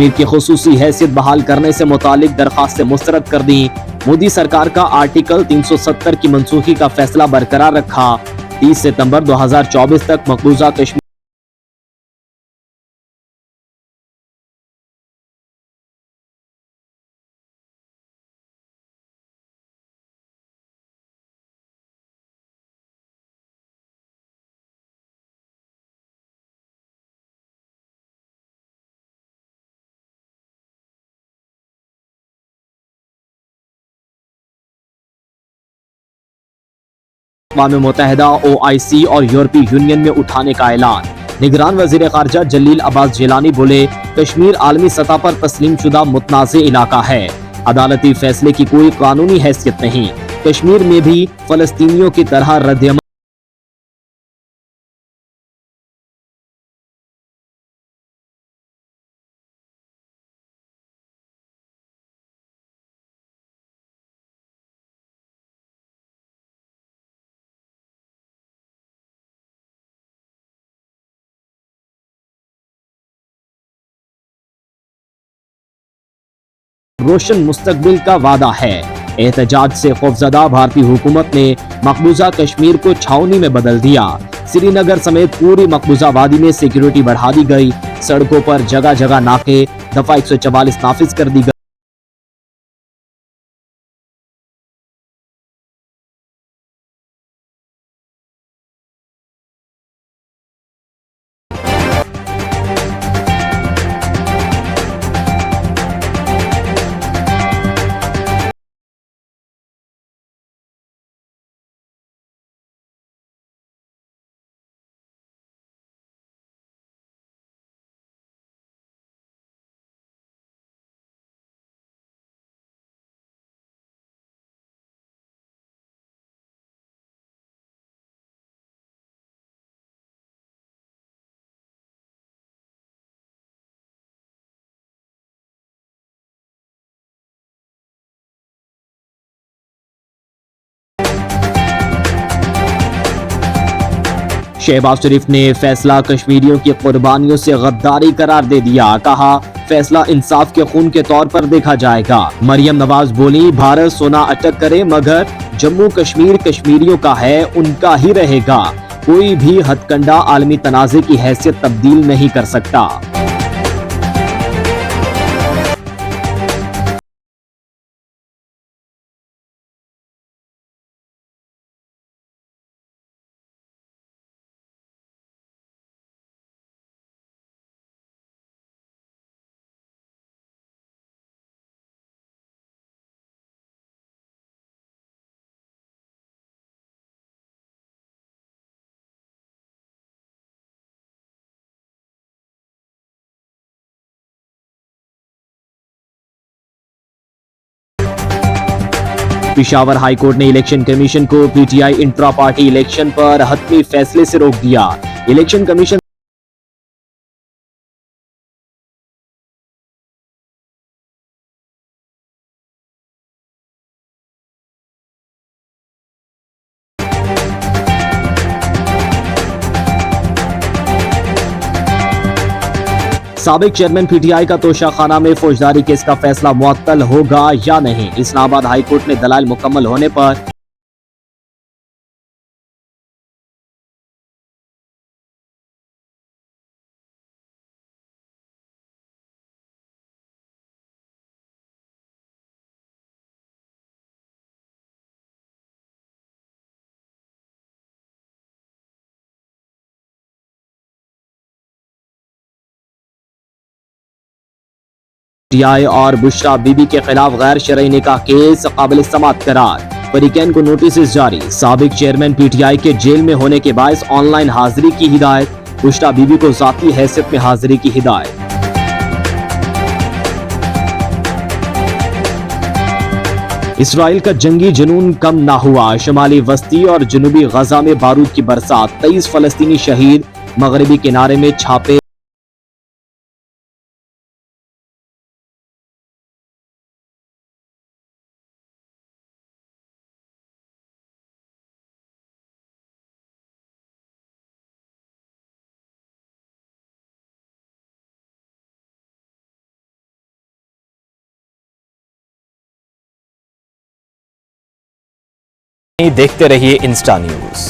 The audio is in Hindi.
कश्मीर की खुसूसी हैसियत बहाल करने से मुतालिक दरखास्तें मुस्तरद कर दी। मोदी सरकार का आर्टिकल 370 की मनसूखी का फैसला बरकरार रखा। 30 सितंबर 2024 तक मकबूजा कश्मीर अक़वाम मुत्तहिदा, OIC और यूरोपीय यूनियन में उठाने का ऐलान। निगरान वज़ीर ख़ारजा जलील अब्बास जिलानी बोले, कश्मीर आलमी सतह पर तस्लीम शुदा मुतनाज़ इलाका है। अदालती फैसले की कोई कानूनी हैसियत नहीं। कश्मीर में भी फ़लस्तीनियों की तरह रद्द रोशन मुस्तकबिल का वादा है। एहतजाज से खौफजदा भारतीय हुकूमत ने मकबूजा कश्मीर को छावनी में बदल दिया। श्रीनगर समेत पूरी मकबूजा वादी में सिक्योरिटी बढ़ा दी गई। सड़कों पर जगह जगह नाके, दफा 144 नाफिज कर दी गई। शहबाज शरीफ ने फैसला कश्मीरियों की कुर्बानियों से गद्दारी करार दे दिया। कहा, फैसला इंसाफ के खून के तौर पर देखा जाएगा। मरियम नवाज बोली, भारत सोना अटक करे मगर जम्मू कश्मीर कश्मीरियों का है, उनका ही रहेगा। कोई भी हथकंडा आलमी तनाज़े की हैसियत तब्दील नहीं कर सकता। पिशावर हाईकोर्ट ने इलेक्शन कमीशन को PTI इंट्रा पार्टी इलेक्शन पर हतमी फैसले से रोक दिया। इलेक्शन कमीशन साबिक चेयरमैन PTI का तोशाखाना में फौजदारी केस का फैसला मुअत्तल होगा या नहीं। इस्लामाबाद हाईकोर्ट ने दलाइल मुकम्मल होने पर PTI और बुशरा बीबी के खिलाफ गैर शरई निकाह केस काबिल समाअत करार। फरीकैन को नोटिस जारी। साबिक चेयरमैन PTI के जेल में होने के बायस ऑनलाइन हाजिरी की हिदायत। बुशरा बीबी को जाती हैसियत में हाजिरी की हिदायत। इसराइल का जंगी जुनून कम ना हुआ। शुमाली वस्ती और जनूबी गजा में बारूद की बरसात। 23 फलस्तीनी शहीद। मगरबी किनारे में छापे। देखते रहिए इंस्टा न्यूज।